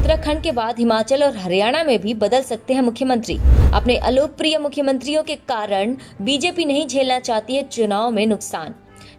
उत्तराखंड के बाद हिमाचल और हरियाणा में भी बदल सकते हैं मुख्यमंत्री। अपने अलोकप्रिय मुख्यमंत्रियों के कारण बीजेपी नहीं झेलना चाहती है चुनाव में नुकसान।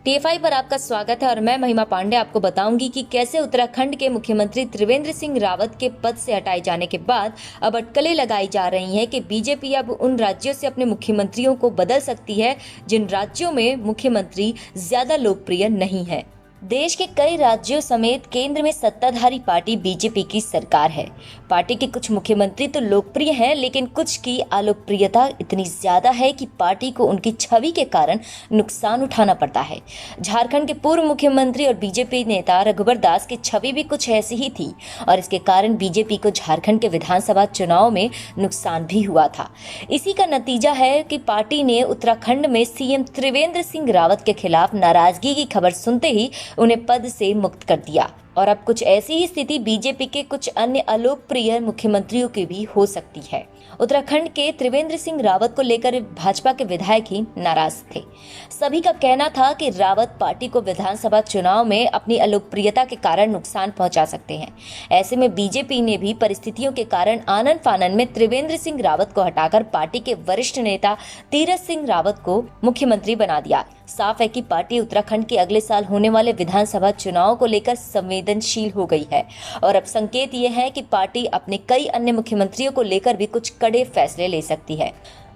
टीएफआई पर आपका स्वागत है और मैं महिमा पांडे आपको बताऊंगी कि कैसे उत्तराखंड के मुख्यमंत्री त्रिवेंद्र सिंह रावत के पद से हटाए जाने के बाद अब अटकलें लगाई जा रही हैं कि बीजेपी अब उन राज्यों से अपने मुख्यमंत्रियों को बदल सकती है जिन राज्यों में मुख्यमंत्री ज्यादा लोकप्रिय नहीं है। देश के कई राज्यों समेत केंद्र में सत्ताधारी पार्टी बीजेपी की सरकार है। पार्टी के कुछ मुख्यमंत्री तो लोकप्रिय हैं, लेकिन कुछ की अलोकप्रियता इतनी ज्यादा है कि पार्टी को उनकी छवि के कारण नुकसान उठाना पड़ता है। झारखंड के पूर्व मुख्यमंत्री और बीजेपी नेता रघुबर दास की छवि भी कुछ ऐसी ही थी और इसके कारण बीजेपी को झारखंड के विधानसभा चुनाव में नुकसान भी हुआ था। इसी का नतीजा है कि पार्टी ने उत्तराखंड में सीएम त्रिवेंद्र सिंह रावत के खिलाफ नाराजगी की खबर सुनते ही उन्हें पद से मुक्त कर दिया। और अब कुछ ऐसी ही स्थिति बीजेपी के कुछ अन्य अलोकप्रिय मुख्यमंत्रियों की भी हो सकती है। उत्तराखंड के त्रिवेंद्र सिंह रावत को लेकर भाजपा के विधायक ही नाराज थे। सभी का कहना था कि रावत पार्टी को विधानसभा चुनाव में अपनी अलोकप्रियता के कारण नुकसान पहुंचा सकते हैं। ऐसे में बीजेपी ने भी परिस्थितियों के कारण आनन फानन में त्रिवेंद्र सिंह रावत को हटाकर पार्टी के वरिष्ठ नेता तीरथ सिंह रावत को मुख्यमंत्री बना दिया। साफ है कि पार्टी उत्तराखंड के अगले साल होने वाले विधानसभा चुनाव को लेकर संवेदनशील हो गई है और अब संकेत ये है कि पार्टी अपने कई अन्य मुख्यमंत्रियों को लेकर भी कुछ कड़े फैसले ले सकती है।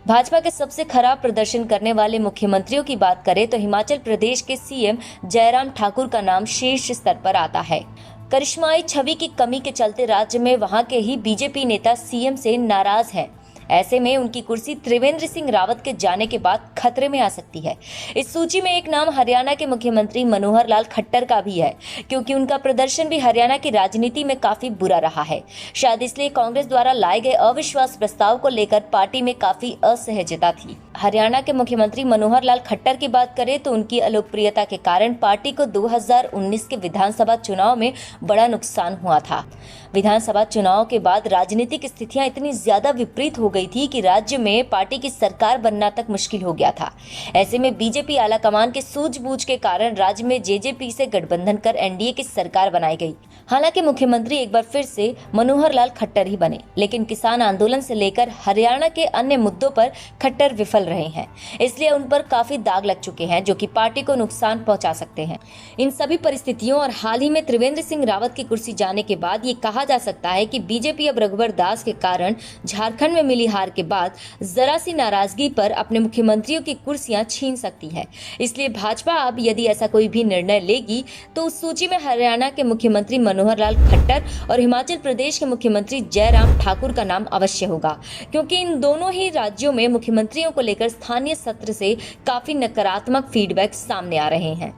भाजपा के सबसे खराब प्रदर्शन करने वाले मुख्यमंत्रियों की बात करें तो हिमाचल प्रदेश के सीएम जयराम ठाकुर का नाम शीर्ष स्तर पर आता है। करिश्माई छवि की कमी के चलते राज्य में वहां के ही बीजेपी नेता सीएम से नाराज हैं। ऐसे में उनकी कुर्सी त्रिवेंद्र सिंह रावत के जाने के बाद खतरे में आ सकती है। इस सूची में एक नाम हरियाणा के मुख्यमंत्री मनोहर लाल खट्टर का भी है, क्योंकि उनका प्रदर्शन भी हरियाणा की राजनीति में काफी बुरा रहा है। शायद इसलिए कांग्रेस द्वारा लाए गए अविश्वास प्रस्ताव को लेकर पार्टी में काफी असहजता थी। हरियाणा के मुख्यमंत्री मनोहर लाल खट्टर की बात करें तो उनकी अलोकप्रियता के कारण पार्टी को 2019 के विधानसभा चुनाव में बड़ा नुकसान हुआ था। विधानसभा चुनाव के बाद राजनीतिक स्थितियां इतनी ज्यादा विपरीत हो गई थी कि राज्य में पार्टी की सरकार बनना तक मुश्किल हो गया था। ऐसे में बीजेपी आलाकमान के सूझबूझ के कारण राज्य में जेजेपी से गठबंधन कर एनडीए की सरकार बनाई गई। हालांकि मुख्यमंत्री एक बार फिर से मनोहर लाल खट्टर ही बने, लेकिन किसान आंदोलन से लेकर हरियाणा के अन्य मुद्दों पर खट्टर विफल रहे हैं। इसलिए उन पर काफी दाग लग चुके हैं जो कि पार्टी को नुकसान पहुंचा सकते हैं। इन सभी परिस्थितियों और हाल ही में त्रिवेंद्र सिंह रावत की कुर्सी जाने के बाद ये कहा जा सकता है कि बीजेपी अब रघुबर दास के कारण झारखंड में मिली हार के बाद जरा सी नाराजगी पर अपने मुख्यमंत्रियों की कुर्सियां छीन सकती है। इसलिए भाजपा अब यदि ऐसा कोई भी निर्णय लेगी तो उस सूची में हरियाणा के मुख्यमंत्री मनोहर लाल खट्टर और हिमाचल प्रदेश के मुख्यमंत्री जयराम ठाकुर का नाम अवश्य होगा, क्योंकि इन दोनों ही राज्यों में मुख्यमंत्रियों को लेकर स्थानीय सत्र से काफी नकारात्मक फीडबैक सामने आ रहे हैं।